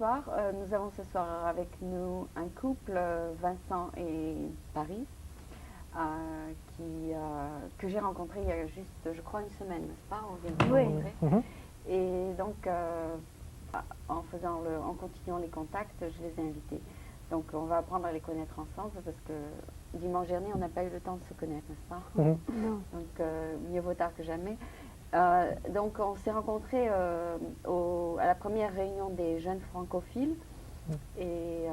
soir. Nous avons ce soir avec nous un couple, Vincent et Paris, que j'ai rencontré il y a juste, je crois, une semaine, n'est-ce pas? On vient de se rencontrer. Et donc, en continuant les contacts, je les ai invités. Donc, on va apprendre à les connaître ensemble parce que dimanche dernier, on n'a pas eu le temps de se connaître, n'est-ce pas? Non. Donc, mieux vaut tard que jamais. Donc, on s'est rencontrés à la première réunion des jeunes francophiles et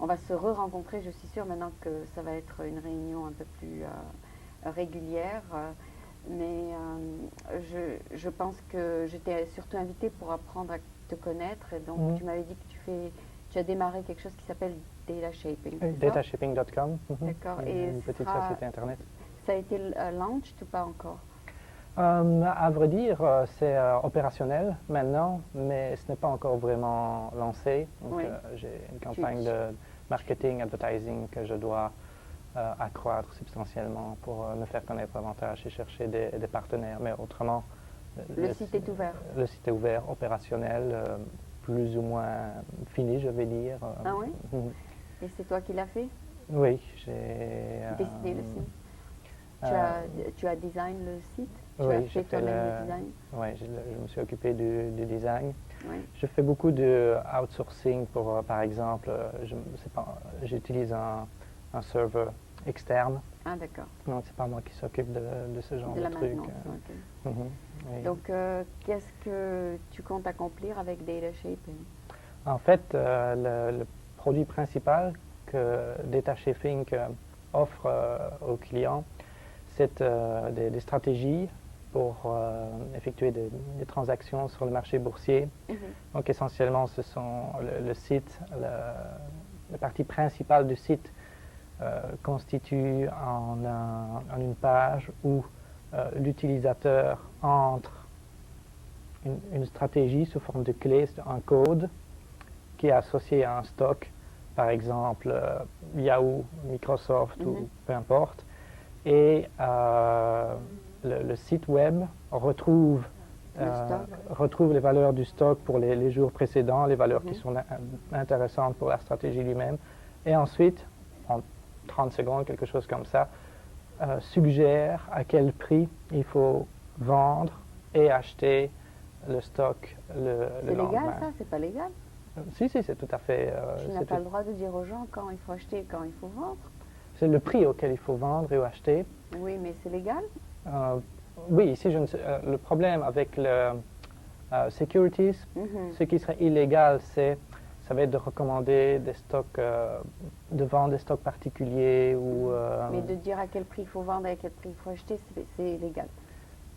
on va se re-rencontrer, je suis sûre maintenant que ça va être une réunion un peu plus régulière. Mais je pense que j'étais surtout invitée pour apprendre à te connaître. Et donc, tu m'avais dit que tu as démarré quelque chose qui s'appelle Data Shaping. Datashaping.com. D'accord. Et une petite société internet. Ça a été launched ou pas encore? À vrai dire, c'est opérationnel maintenant, mais ce n'est pas encore vraiment lancé. Donc, j'ai une campagne de marketing, advertising que je dois accroître substantiellement pour me faire connaître davantage et chercher des partenaires. Mais autrement, le site est ouvert. Le site est ouvert, opérationnel, plus ou moins fini, je vais dire. Ah oui? Et c'est toi qui l'as fait? Oui, j'ai décidé le site. Tu as design le site? Tu oui, as fait toi-même le design? Oui, je me suis occupé du design. Oui. Je fais beaucoup de outsourcing pour, par exemple, j'utilise un serveur externe. Ah, d'accord. Donc, c'est pas moi qui s'occupe de ce genre de trucs. Oui. Donc, qu'est-ce que tu comptes accomplir avec Data Shaping? En fait, le produit principal que Data Shaping offre aux clients, c'est des stratégies pour effectuer des transactions sur le marché boursier. Donc, essentiellement, ce sont le site, la partie principale du site constitue en une page où l'utilisateur entre une stratégie sous forme de clé, un code qui est associé à un stock, par exemple Yahoo, Microsoft ou peu importe, et le site web retrouve les valeurs du stock pour les jours précédents, les valeurs qui sont intéressantes pour la stratégie lui-même, et ensuite, en 30 secondes, quelque chose comme ça, suggère à quel prix il faut vendre et acheter le stock le lendemain. C'est légal ça? C'est pas légal? Si, c'est tout à fait... tu n'as pas le droit de dire aux gens quand il faut acheter et quand il faut vendre? C'est le prix auquel il faut vendre et ou acheter. Oui, mais c'est légal? Oui, ici, le problème avec le securities, ce qui serait illégal, ça va être de recommander des stocks, de vendre des stocks particuliers ou... mais de dire à quel prix il faut vendre et à quel prix il faut acheter, c'est illégal?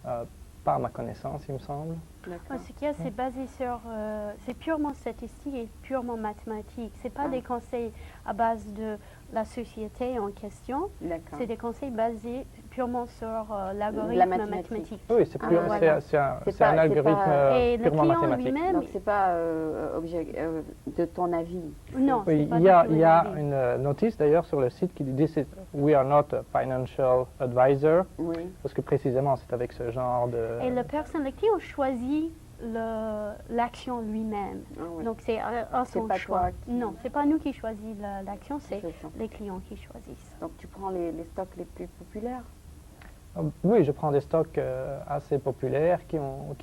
Pas à ma connaissance, il me semble. Ce qu'il y a, c'est basé sur... c'est purement statistique et purement mathématique. Ce n'est pas des conseils à base de la société en question. C'est des conseils basés purement sur l'algorithme mathématique. Oui, c'est un algorithme purement mathématique. Donc, ce n'est pas de ton avis? Non, oui, il y a une notice d'ailleurs sur le site qui dit « We are not a financial advisor ». Parce que précisément, c'est avec ce genre de... Et le client choisit l'action lui-même. Donc, c'est son choix. Non, ce n'est pas nous qui choisissons l'action, c'est les clients qui choisissent. Donc, tu prends les stocks les plus populaires? Oui, je prends des stocks assez populaires qui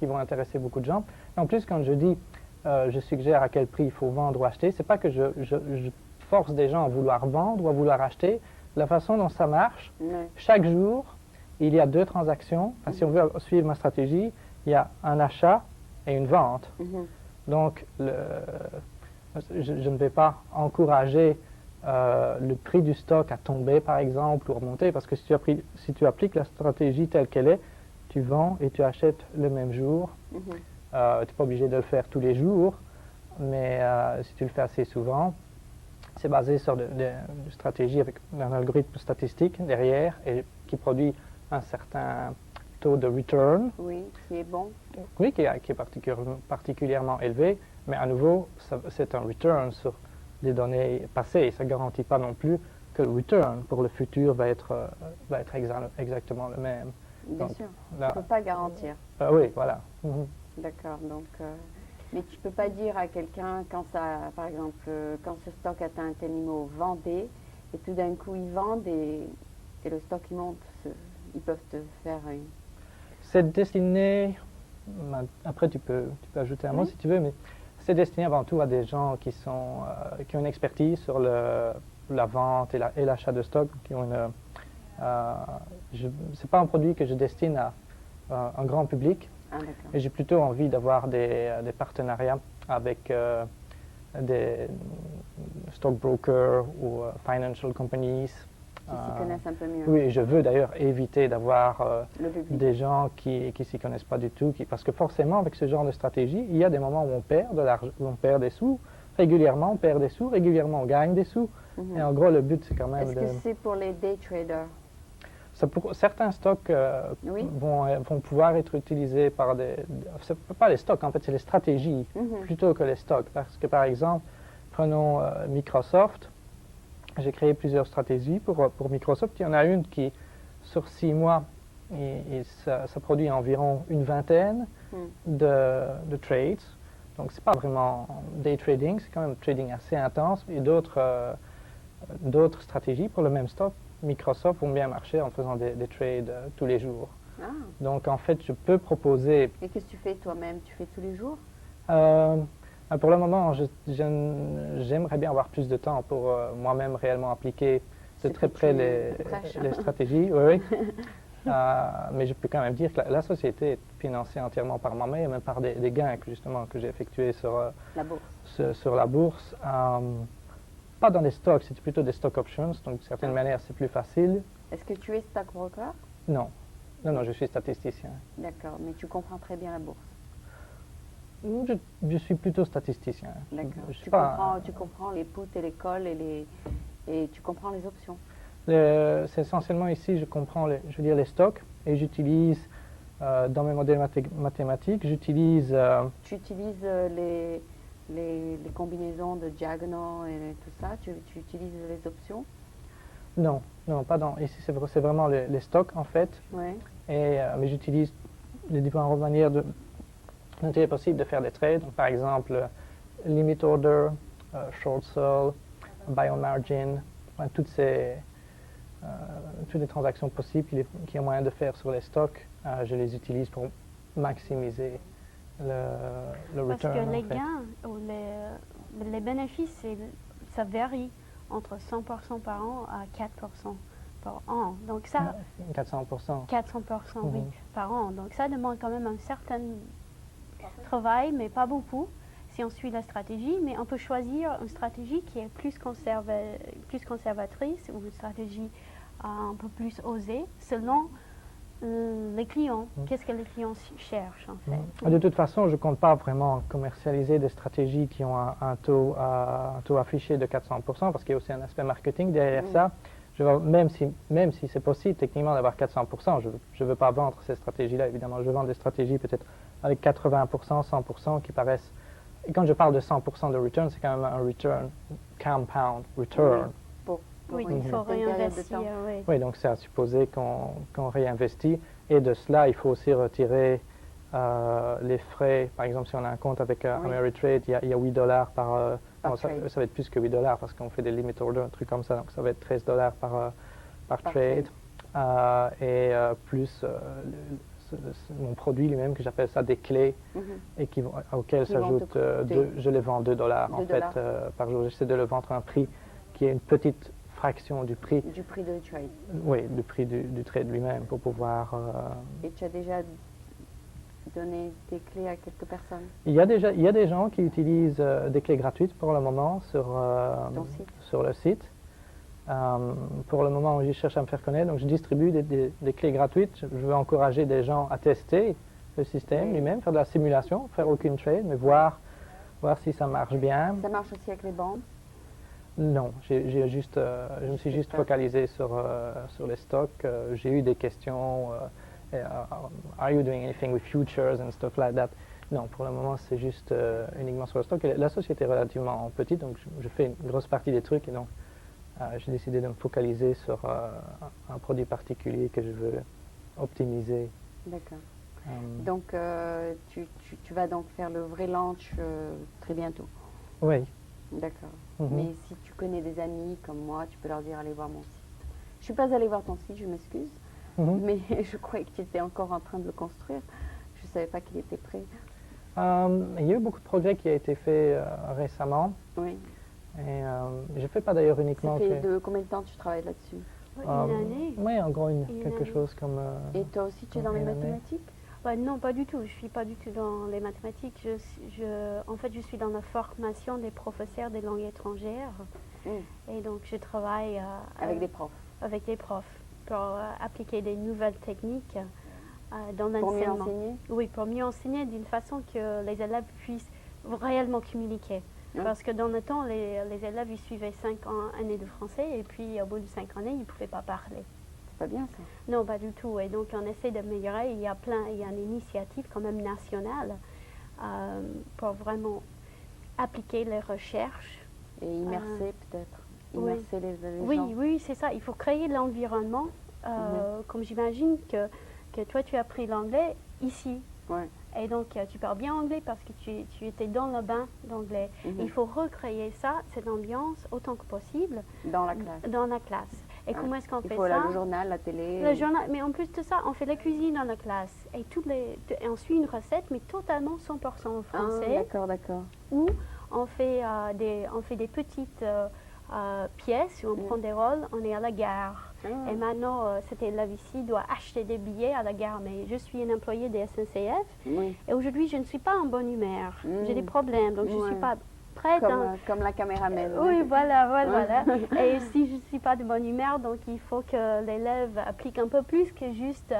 vont intéresser beaucoup de gens. Et en plus, quand je dis je suggère à quel prix il faut vendre ou acheter, c'est pas que je force des gens à vouloir vendre ou à vouloir acheter. La façon dont ça marche, chaque jour, il y a 2 transactions. Enfin, si on veut suivre ma stratégie, il y a un achat et une vente. Donc, je ne vais pas encourager le prix du stock à tomber, par exemple, ou remonter, parce que si tu appliques la stratégie telle qu'elle est, tu vends et tu achètes le même jour. Tu n'es pas obligé de le faire tous les jours, mais si tu le fais assez souvent, c'est basé sur une stratégie avec un algorithme statistique derrière et qui produit un certain taux de return. Oui, qui est bon. Oui, qui est particulièrement élevé, mais à nouveau, c'est un return sur des données passées. Ça ne garantit pas non plus que le return pour le futur va être exactement le même. Bien sûr, tu ne peux pas garantir. Oui, voilà. D'accord, donc Mais tu ne peux pas dire à quelqu'un, quand ça, par exemple, quand ce stock atteint un tel niveau, vendez, et tout d'un coup ils vendent et le stock il monte, ils peuvent te faire une... C'est destiné, après tu peux ajouter un mot si tu veux, mais c'est destiné avant tout à des gens qui ont une expertise sur la vente et l'achat de stock, qui ont c'est pas un produit que je destine à un grand public, mais j'ai plutôt envie d'avoir des partenariats avec des stockbrokers ou financial companies. Qui s'y connaissent un peu mieux. Oui, je veux d'ailleurs éviter d'avoir des gens qui s'y connaissent pas du tout, parce que forcément avec ce genre de stratégie, il y a des moments où on perd de l'argent, où on perd des sous, régulièrement on perd des sous, régulièrement on gagne des sous, et en gros le but c'est quand même Est-ce que c'est pour les day traders? Certains stocks vont pouvoir être utilisés par c'est pas les stocks en fait, c'est les stratégies plutôt que les stocks, parce que par exemple, prenons Microsoft. J'ai créé plusieurs stratégies pour Microsoft. Il y en a une qui, sur 6 mois, ça produit environ une vingtaine de trades. Donc, ce n'est pas vraiment day trading, c'est quand même trading assez intense. Et d'autres stratégies pour le même stock, Microsoft vont bien marcher en faisant des trades tous les jours. Ah. Donc, en fait, je peux proposer... Et qu'est-ce que tu fais toi-même? Tu fais tous les jours? Pour le moment, j'aimerais bien avoir plus de temps pour moi-même réellement appliquer de très près les stratégies. Oui. Mais je peux quand même dire que la société est financée entièrement par moi-même et même par des gains que j'ai effectués sur la bourse. Pas dans des stocks, c'est plutôt des stock options, donc d'une certaine manière c'est plus facile. Est-ce que tu es stockbroker? Non, je suis statisticien. D'accord, mais tu comprends très bien la bourse? Je suis plutôt statisticien. D'accord. Tu comprends les puts et les calls et tu comprends les options. C'est essentiellement ici, je comprends les stocks et j'utilise dans mes modèles mathématiques, j'utilise... Tu utilises les combinaisons de diagonal et tout ça? Tu utilises les options? Non, pas dans... Ici, c'est vraiment les stocks en fait. Ouais. Mais j'utilise les différentes manières dont il est possible de faire des trades. Donc, par exemple, limit order, short sell, buy on margin, toutes les transactions possibles qu'il y a moyen de faire sur les stocks, je les utilise pour maximiser le return. Parce que les gains ou les bénéfices, ça varie entre 100% par an à 4% par an. Donc ça, 400%. 400%, oui, par an. Donc ça demande quand même un certain travail, mais pas beaucoup, si on suit la stratégie. Mais on peut choisir une stratégie qui est plus conservatrice ou une stratégie un peu plus osée, selon les clients. Qu'est-ce que les clients cherchent, en fait? De toute façon, je ne compte pas vraiment commercialiser des stratégies qui ont un taux affiché de 400%, parce qu'il y a aussi un aspect marketing derrière ça. Même si c'est possible techniquement d'avoir 400%, je ne veux pas vendre ces stratégies-là, évidemment. Je vends des stratégies peut-être avec 80%, 100% qui paraissent... Et quand je parle de 100% de return, c'est quand même un return, compound return. Oui, il faut réinvestir. Oui, donc c'est à supposer qu'on réinvestit. Et de cela, il faut aussi retirer les frais. Par exemple, si on a un compte avec Ameritrade, il y a $8 par... ça va être plus que $8 parce qu'on fait des limit orders, un truc comme ça. Donc ça va être $13 par trade. Plus mon produit lui-même, que j'appelle ça des clés, et auxquelles s'ajoutent, je les vends $2 en fait par jour. J'essaie de le vendre à un prix qui est une petite fraction du prix. Du prix de trade. Oui, du prix du trade lui-même pour pouvoir... Et tu as déjà donné des clés à quelques personnes? Il y a des gens qui utilisent des clés gratuites pour le moment sur le site. Pour le moment, je cherche à me faire connaître, donc je distribue des clés gratuites. Je veux encourager des gens à tester le système lui-même, faire de la simulation, faire aucune trade, mais voir si ça marche bien. Ça marche aussi avec les bandes? Non, je me suis juste focalisé sur les stocks. J'ai eu des questions, are you doing anything with futures and stuff like that? Non, pour le moment, c'est juste uniquement sur le stock. La société est relativement petite, donc je fais une grosse partie des trucs, et donc j'ai décidé de me focaliser sur un produit particulier que je veux optimiser. D'accord. Donc, tu vas donc faire le vrai launch très bientôt. Oui. D'accord. Mais si tu connais des amis comme moi, tu peux leur dire allez voir mon site. Je ne suis pas allée voir ton site, je m'excuse, mais je croyais que tu étais encore en train de le construire. Je ne savais pas qu'il était prêt. Il y a eu beaucoup de progrès qui a été fait récemment. Oui. Et je ne fais pas d'ailleurs uniquement... Ça fait de combien de temps tu travailles là-dessus? Une année. Oui, en gros, quelque chose comme... Et toi aussi, tu es dans les mathématiques? Non, pas du tout. Je ne suis pas du tout dans les mathématiques. En fait, je suis dans la formation des professeurs des langues étrangères. Et donc, je travaille... avec des profs? Avec des profs, pour appliquer des nouvelles techniques dans l'enseignement. Pour mieux enseigner? Oui, pour mieux enseigner d'une façon que les élèves puissent réellement communiquer. Parce que dans le temps, les élèves, ils suivaient 5 années de français et puis au bout de 5 années, ils ne pouvaient pas parler. C'est pas bien ça? Non, pas du tout. Et donc, on essaie d'améliorer. Il y a une initiative quand même nationale pour vraiment appliquer les recherches. Et immerser peut-être? Immerser les gens? Oui, c'est ça. Il faut créer l'environnement. Comme j'imagine que toi, tu as appris l'anglais ici. Ouais. Et donc, tu parles bien anglais parce que tu étais dans le bain d'anglais. Il faut recréer ça, cette ambiance, autant que possible. Dans la classe. Dans la classe. Et comment est-ce qu'on fait ça? Il faut le journal, la télé. Le journal, mais en plus de ça, on fait la cuisine dans la classe. Et on suit une recette, mais totalement 100% en français. D'accord. Où on fait des petites pièces, où on prend des rôles, on est à la gare. Et maintenant, cet élève ici doit acheter des billets à la gare. Mais je suis une employée des SNCF. Et aujourd'hui, je ne suis pas en bonne humeur. J'ai des problèmes, donc je ne suis pas prête. Comme la caméraman. Oui, voilà. Et si je ne suis pas de bonne humeur, donc il faut que l'élève applique un peu plus que juste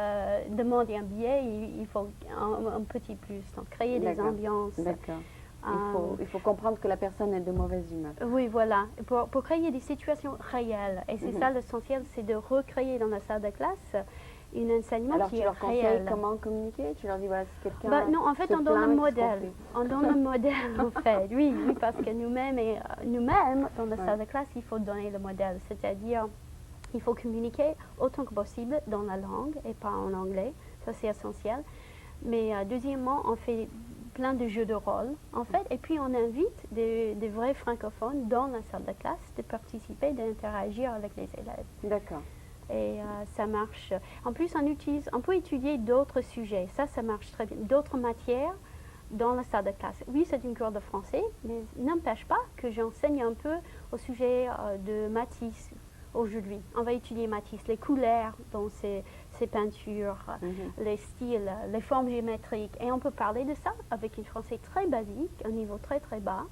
demander un billet. Il faut un petit plus, donc créer des ambiances. D'accord. Il faut comprendre que la personne est de mauvaise humeur. Oui, voilà. Pour créer des situations réelles. Et c'est ça l'essentiel, c'est de recréer dans la salle de classe un enseignement qui est réel. Alors, tu leur conseilles comment communiquer? Tu leur dis, voilà, si quelqu'un non, en fait, on donne le modèle. On donne le modèle, en fait. Oui, parce que nous-mêmes, dans la salle de classe, il faut donner le modèle. C'est-à-dire, il faut communiquer autant que possible dans la langue et pas en anglais. Ça, c'est essentiel. Mais deuxièmement, on fait plein de jeux de rôle, en fait, et puis on invite des vrais francophones dans la salle de classe de participer, d'interagir avec les élèves. D'accord. Et ça marche. En plus, on peut étudier d'autres sujets. Ça marche très bien. D'autres matières dans la salle de classe. Oui, c'est une cours de français, mais n'empêche pas que j'enseigne un peu au sujet de Matisse aujourd'hui. On va étudier Matisse, les couleurs dans ses peintures, les styles, les formes géométriques. Et on peut parler de ça avec un français très basique, un niveau très très bas.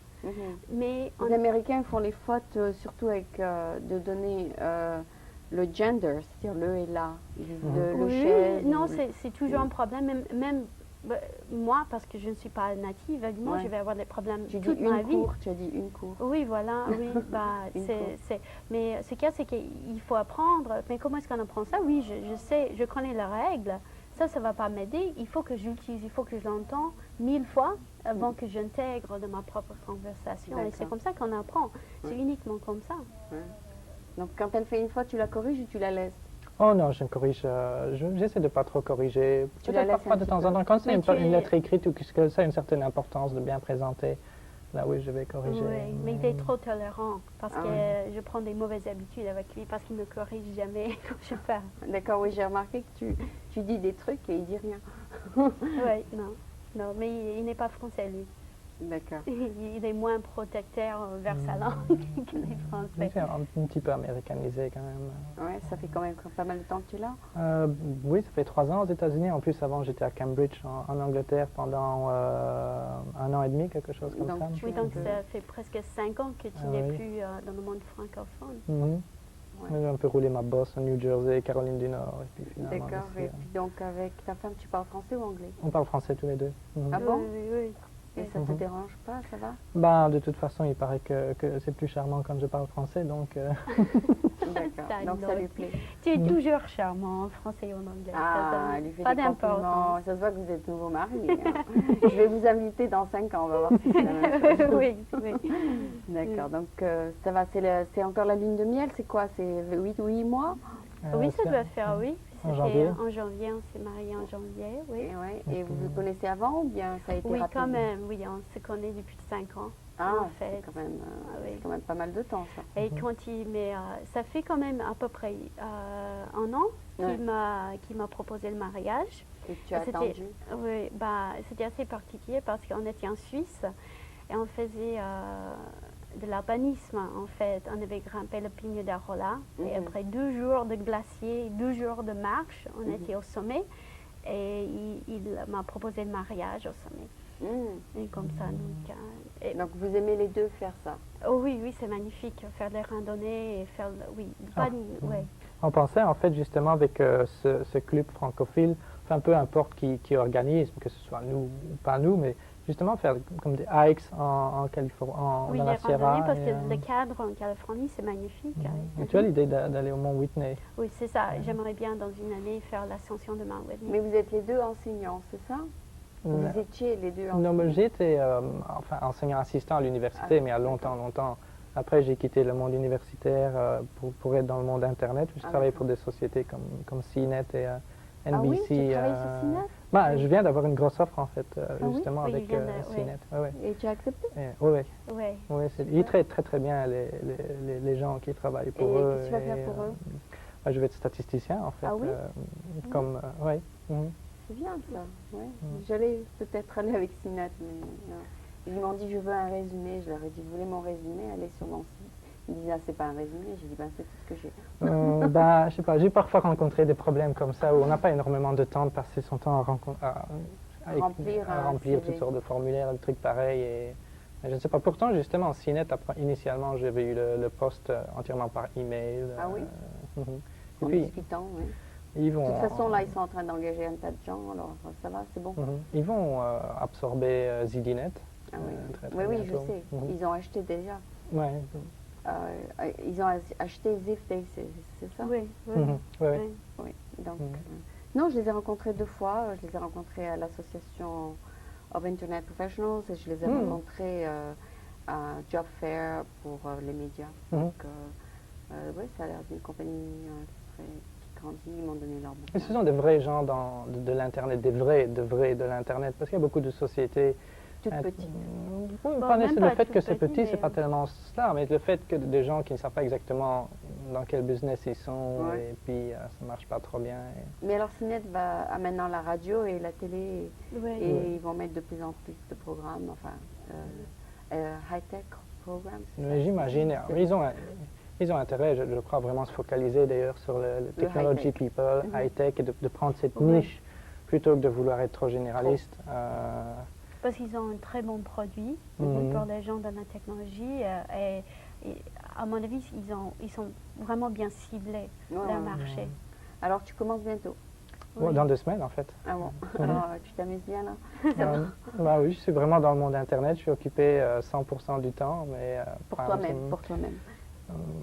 Mais les Américains font les fautes surtout avec de donner le gender, c'est-à-dire le et la, le chef. Non, c'est toujours un problème. Même moi, parce que je ne suis pas native, évidemment, je vais avoir des problèmes toute ma vie. Tu as dit une cour. Oui, voilà, oui. Mais ce qu'il y a, c'est qu'il faut apprendre. Mais comment est-ce qu'on apprend ça? Oui, je sais, je connais les règles. Ça ne va pas m'aider. Il faut que j'utilise, il faut que je l'entende 1000 fois avant que j'intègre dans ma propre conversation. Et c'est comme ça qu'on apprend. C'est uniquement comme ça. Donc, quand elle fait une fois, tu la corriges ou tu la laisses? Oh non, je corrige. J'essaie de ne pas trop corriger. Tu la laisses parfois de temps en temps. Quand c'est une lettre écrite ou que ça a une certaine importance de bien présenter, là oui, je vais corriger. Oui, mais il est trop tolérant parce que je prends des mauvaises habitudes avec lui parce qu'il ne me corrige jamais quand je parle. D'accord, oui, j'ai remarqué que tu dis des trucs et il dit rien. Oui, non, mais il n'est pas français, lui. D'accord. Il est moins protecteur vers sa langue que les Français. C'est un petit peu américanisé quand même. Oui, ça fait quand même pas mal de temps que tu es là? Oui, ça fait 3 ans aux États-Unis. En plus, avant, j'étais à Cambridge, en Angleterre, pendant 1 an et demi, quelque chose comme ça. Oui, donc ça fait presque 5 ans que tu n'es plus dans le monde francophone. Ouais. J'ai un peu roulé ma bosse en New Jersey, Caroline du Nord, et puis finalement... D'accord, et puis donc avec ta femme, tu parles français ou anglais? On parle français tous les deux. Ah bon? Oui. Et ça te dérange pas, ça va? Ben, de toute façon, il paraît que c'est plus charmant quand je parle français, donc... D'accord, donc ça lui plaît. Tu es toujours charmant en français et en anglais. Ah, elle lui fait pas des compliments. Ça se voit que vous êtes nouveau mariés. Hein. Je vais vous inviter dans 5 ans, on va voir si c'est la même chose. Oui. D'accord, donc ça va, c'est encore la lune de miel, c'est quoi? C'est 8 mois? Oui, ça doit faire, oui. En janvier. En janvier, on s'est mariés en janvier, oui. Et vous vous connaissez avant ou bien ça a été rapide? Oui, quand même, oui, on se connaît depuis 5 ans. Ah, en fait. C'est quand même pas mal de temps, ça. Et ça fait quand même à peu près 1 an qu'il m'a proposé le mariage. Et tu as attendu? Oui, c'était assez particulier parce qu'on était en Suisse et on faisait de l'alpinisme, en fait. On avait grimpé le Pigne d'Arola et après 2 jours de glacier, 2 jours de marche, on était au sommet et il m'a proposé le mariage au sommet. Et comme ça, donc vous aimez les deux faire ça? Oh oui, oui, c'est magnifique, faire des randonnées et faire, On pensait en fait justement avec ce club francophile, enfin peu importe qui organise, que ce soit nous ou pas nous, mais justement faire comme des hikes en Californie, dans la Sierra. Parce que le cadre en Californie, c'est magnifique. Et tu as l'idée d'aller au Mont Whitney? Oui, c'est ça. J'aimerais bien dans une année faire l'ascension de Mont Whitney. Mais vous êtes les deux enseignants, c'est ça? Vous étiez les deux enseignants? Non, j'étais enseignant assistant à l'université, mais il y a longtemps. Après, j'ai quitté le monde universitaire pour être dans le monde Internet. Je travaille pour des sociétés comme CNET et NBC. Ah oui, tu travailles sur CNET? Je viens d'avoir une grosse offre, en fait, justement, avec CNET. Et tu as accepté? Oui. Ils traitent très bien les gens qui travaillent pour eux. Et qu'est-ce que tu vas faire pour eux? Je vais être statisticien, en fait. Ah oui? C'est bien, ça. J'allais peut-être aller avec CNET, mais ils m'ont dit, je veux un résumé. Je leur ai dit, vous voulez mon résumé? Allez sur mon site. Ils me disaient, c'est pas un résumé. J'ai dit, c'est tout ce que j'ai. Je sais pas, j'ai parfois rencontré des problèmes comme ça où on n'a pas énormément de temps de passer son temps à remplir toutes sortes de formulaires, des trucs pareils. Et je ne sais pas. Pourtant, justement, en CNET, initialement, j'avais eu le poste entièrement par email. Ah oui? Et en puis, discutant, oui. De toute façon, là, ils sont en train d'engager un tas de gens, alors ça va, c'est bon. Ils vont absorber ZDNet. Ah oui, oui, je sais. Ils ont acheté déjà. Ouais. Ils ont acheté Zifday, c'est ça? Oui. Donc, non, je les ai rencontrés 2 fois. Je les ai rencontrés à l'association of Internet Professionals et je les ai rencontrés à Job Fair pour les médias. Donc, oui, ça a l'air d'une compagnie qui grandit. Ils m'ont donné leur bouquin. Et ce sont des vrais gens de l'Internet, des vrais de l'Internet, parce qu'il y a beaucoup de sociétés toutes petites. Le fait que c'est petit, c'est pas tellement cela, mais le fait que des gens qui ne savent pas exactement dans quel business ils sont, et puis ça marche pas trop bien. Mais alors CNET a maintenant la radio et la télé, et ils vont mettre de plus en plus de programmes, high-tech programmes. J'imagine. Ils ont intérêt, je crois, vraiment se focaliser d'ailleurs sur le technology people, high-tech, et de prendre cette niche plutôt que de vouloir être trop généraliste. Parce qu'ils ont un très bon produit pour les gens dans la technologie et à mon avis, ils sont vraiment bien ciblés leur marché. Alors tu commences bientôt? Dans 2 semaines en fait. Ah bon? Alors tu t'amuses bien là? Oui, je suis vraiment dans le monde Internet, je suis occupé 100% du temps. Mais, pour toi-même?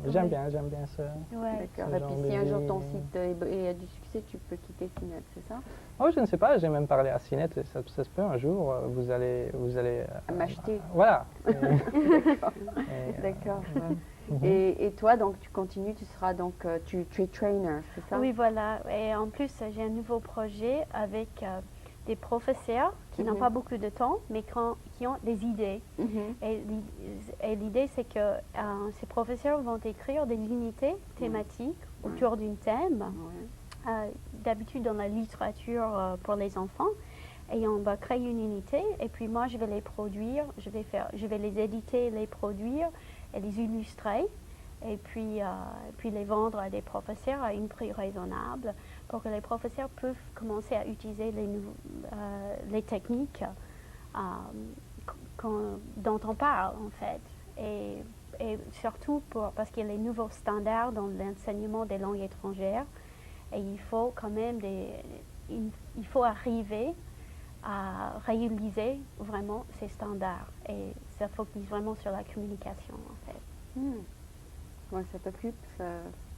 J'aime bien ça. D'accord. Et puis si un jour ton site a du succès, tu peux quitter CNET, c'est ça? Oh, je ne sais pas, j'ai même parlé à CNET, ça se peut un jour, vous allez m'acheter. Voilà. D'accord. Et toi, donc tu continues, tu seras donc tu es trainer, c'est ça? Oui, voilà. Et en plus, j'ai un nouveau projet avec des professeurs qui n'ont pas beaucoup de temps, mais qui ont des idées. Et l'idée, c'est que ces professeurs vont écrire des unités thématiques autour d'un thème, d'habitude dans la littérature pour les enfants. Et on va créer une unité, et puis moi, je vais les produire, je vais les éditer, les produire et les illustrer. Et puis les vendre à des professeurs à un prix raisonnable pour que les professeurs peuvent commencer à utiliser les techniques dont on parle en fait. Et surtout parce qu'il y a les nouveaux standards dans l'enseignement des langues étrangères et il faut quand même il faut arriver à réaliser vraiment ces standards et ça focalise vraiment sur la communication en fait. Ouais, ça t'occupe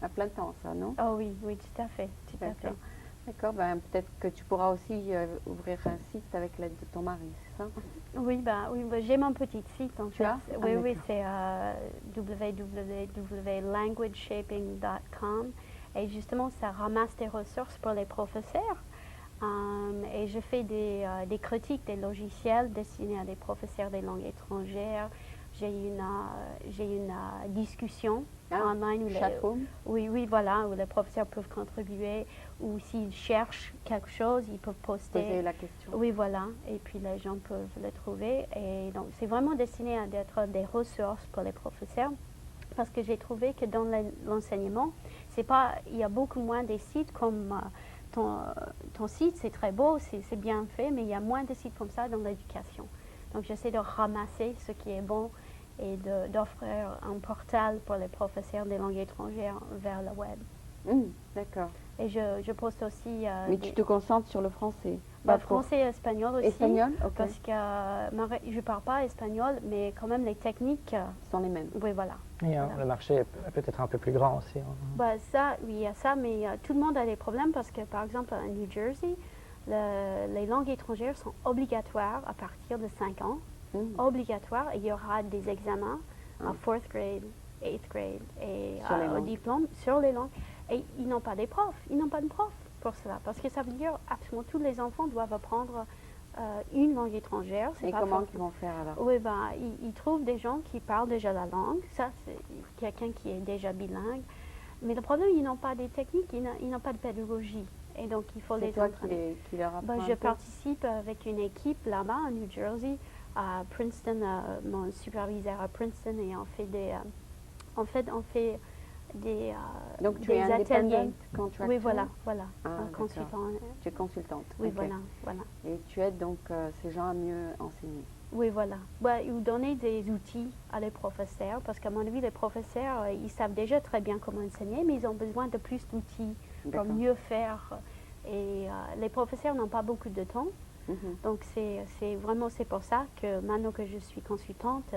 à plein temps, ça, non? Oh oui, tout à fait. D'accord, peut-être que tu pourras aussi ouvrir un site avec l'aide de ton mari, c'est ça? Oui, j'ai mon petit site en fait. Oui, c'est d'accord. www.languageshaping.com Et justement, ça ramasse des ressources pour les professeurs. Et je fais des critiques des logiciels destinés à des professeurs des langues étrangères. J'ai une discussion online où voilà, où les professeurs peuvent contribuer, ou s'ils cherchent quelque chose, ils peuvent poser la question. Oui, voilà, et puis les gens peuvent le trouver. Et donc, c'est vraiment destiné à être des ressources pour les professeurs, parce que j'ai trouvé que dans l'enseignement, il y a beaucoup moins des sites comme ton site, c'est très beau, c'est bien fait, mais il y a moins de sites comme ça dans l'éducation. Donc, j'essaie de ramasser ce qui est bon et d'offrir un portal pour les professeurs des langues étrangères vers le web. D'accord. Et je poste aussi... mais tu te concentres sur le français? Français et espagnol aussi. Espagnol, ok. Parce que je ne parle pas espagnol, mais quand même les techniques... sont les mêmes. Oui, voilà. Et le marché est peut-être un peu plus grand aussi. Ça, oui, il y a ça, mais tout le monde a des problèmes parce que, par exemple, à New Jersey, les langues étrangères sont obligatoires à partir de 5 ans. Obligatoire, et il y aura des examens à 4th grade, 8th grade et au diplôme sur les langues, et ils n'ont pas des profs, ils n'ont pas de profs pour cela, parce que ça veut dire absolument tous les enfants doivent apprendre une langue étrangère. Et comment ils vont faire alors? Oui, ils trouvent des gens qui parlent déjà la langue, ça c'est quelqu'un qui est déjà bilingue, mais le problème, ils n'ont pas des techniques, ils n'ont pas de pédagogie. Et donc il faut les entraîner. Qui leur apprend je participe avec une équipe là-bas à New Jersey, à Princeton, mon superviseur à Princeton, et on fait des donc tu des es ateliers. Contractor? Oui, voilà, consultant. Tu es consultante. Oui, okay. voilà. Et tu aides donc ces gens à mieux enseigner. Oui, voilà. Ou donner des outils à les professeurs, parce qu'à mon avis, les professeurs, ils savent déjà très bien comment enseigner, mais ils ont besoin de plus d'outils pour mieux faire. Et les professeurs n'ont pas beaucoup de temps. Donc c'est pour ça que maintenant que je suis consultante,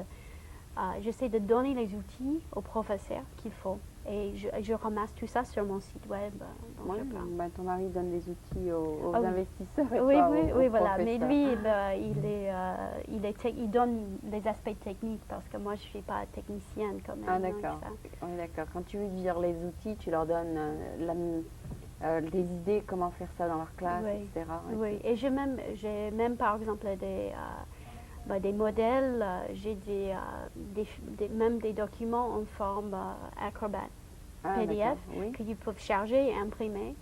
j'essaie de donner les outils aux professeurs qu'il faut. Et je ramasse tout ça sur mon site web. Ton mari donne des outils aux investisseurs. Et oui, voilà. Mais lui, il donne des aspects techniques, parce que moi, je ne suis pas technicienne quand même. Ah, d'accord. Oui, d'accord. Quand tu veux dire les outils, tu leur donnes des idées, comment faire ça dans leur classe, etc. Oui, et j'ai même par exemple des modèles, j'ai même des documents en forme Acrobat PDF qu'ils peuvent charger et imprimer,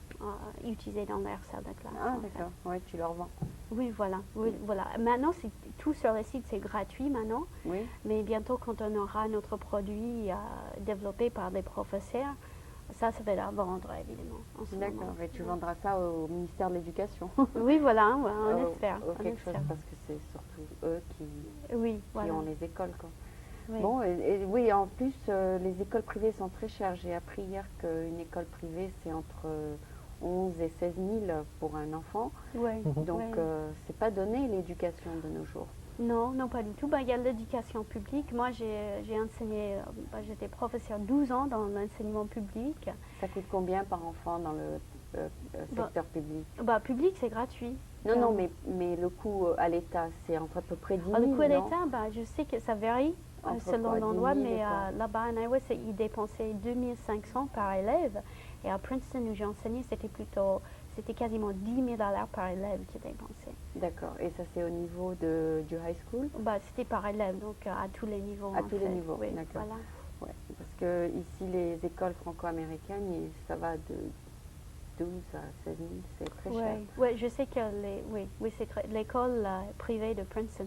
utiliser dans leur salle de classe. Ah, d'accord, oui, tu leur vends. Oui, voilà. Maintenant, tout sur le site, c'est gratuit maintenant, mais bientôt, quand on aura notre produit développé par des professeurs, ça va la vendre, évidemment. D'accord, et tu vendras ça au ministère de l'Éducation. Oui, voilà, on espère. Quelque chose, parce que c'est surtout eux qui ont les écoles, quoi. Oui. Bon, oui, en plus, les écoles privées sont très chères. J'ai appris hier qu'une école privée, c'est entre 11 et 16 000 pour un enfant. Donc, c'est pas donné, l'éducation de nos jours. Non, pas du tout. Il y a l'éducation publique. Moi, j'ai enseigné, j'étais professeure 12 ans dans l'enseignement public. Ça coûte combien par enfant dans le secteur public? Public, c'est gratuit. Non, mais le coût à l'État, c'est entre à peu près 10 000, le coût à l'État, je sais que ça varie selon l'endroit, mais là-bas, à Iowa, ils dépensaient 2 500 par élève. Et à Princeton, où j'ai enseigné, c'était quasiment 10 000 $ par élève qui dépensait. D'accord. Et ça, c'est au niveau du high school? C'était par élève, donc à tous les niveaux. À tous les niveaux, oui, d'accord. Voilà. Ouais, parce que ici, les écoles franco-américaines, ça va de 12 à 16 000, c'est très cher. Oui, je sais que l'école privée de Princeton,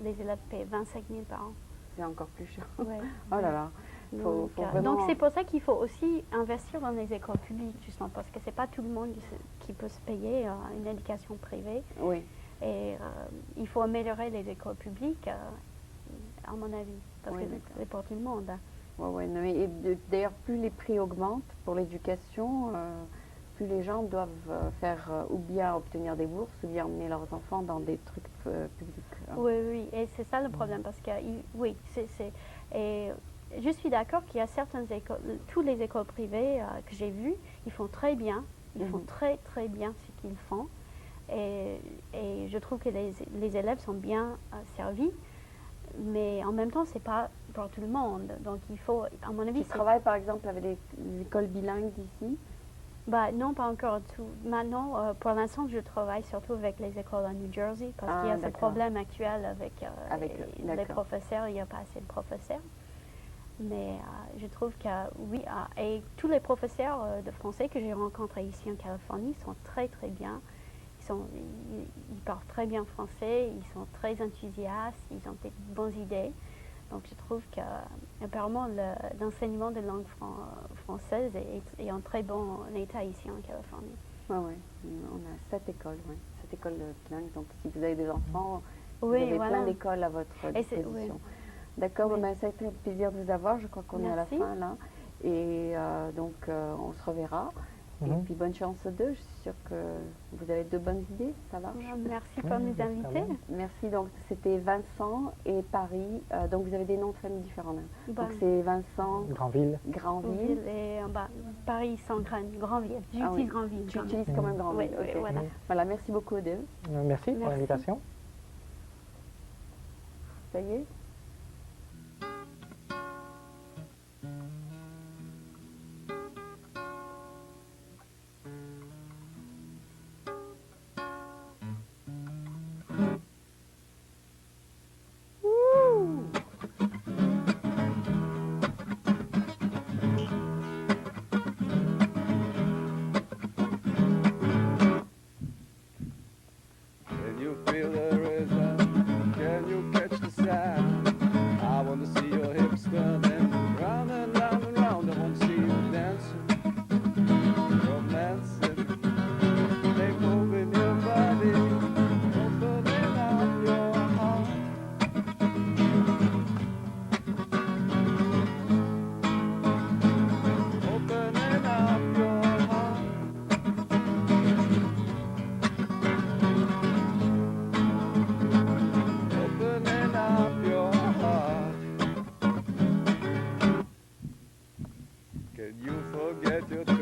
les élèves paient 25 000 par an. C'est encore plus cher. Oh là là. Donc c'est pour ça qu'il faut aussi investir dans les écoles publiques, justement, parce que c'est pas tout le monde qui peut se payer une éducation privée. Oui. Et il faut améliorer les écoles publiques, à mon avis, parce que c'est pour tout le monde. D'ailleurs, plus les prix augmentent pour l'éducation, plus les gens doivent faire ou bien obtenir des bourses ou bien emmener leurs enfants dans des trucs publics. Oui, et c'est ça le problème, parce que et je suis d'accord qu'il y a certaines écoles, toutes les écoles privées que j'ai vues, ils font très bien, ils font très très bien ce qu'ils font, et je trouve que les élèves sont bien servis, mais en même temps, c'est pas pour tout le monde, donc il faut, à mon avis... Tu travailles par exemple avec les écoles bilingues d'ici? Non, pas encore tout. Maintenant, pour l'instant, je travaille surtout avec les écoles en New Jersey parce qu'il y a ce problème actuel avec les professeurs. Il n'y a pas assez de professeurs. Mais je trouve que oui, et tous les professeurs de français que j'ai rencontrés ici en Californie sont très très bien. Ils parlent très bien français, ils sont très enthousiastes, ils ont des bonnes idées. Donc je trouve qu'apparemment l'enseignement de langue française est en très bon état ici en Californie. Oui, on a 7 écoles, 7 écoles bilingues. Donc si vous avez des enfants, vous avez plein d'écoles à votre disposition. D'accord, ça a été un plaisir de vous avoir. Je crois qu'on est à la fin là. Et donc on se reverra. Et puis bonne chance aux deux. Je suis sûre que vous avez 2 bonnes idées. Ça marche. Merci pour nous inviter. Merci. Donc c'était Vincent et Paris. Donc vous avez des noms de famille différents. Donc c'est Vincent Granville. Et Paris sans Granville. J'utilise Granville. Tu utilises quand même Granville. Oui, voilà. Merci beaucoup aux deux. Merci pour l'invitation. Ça y est. Can you forget your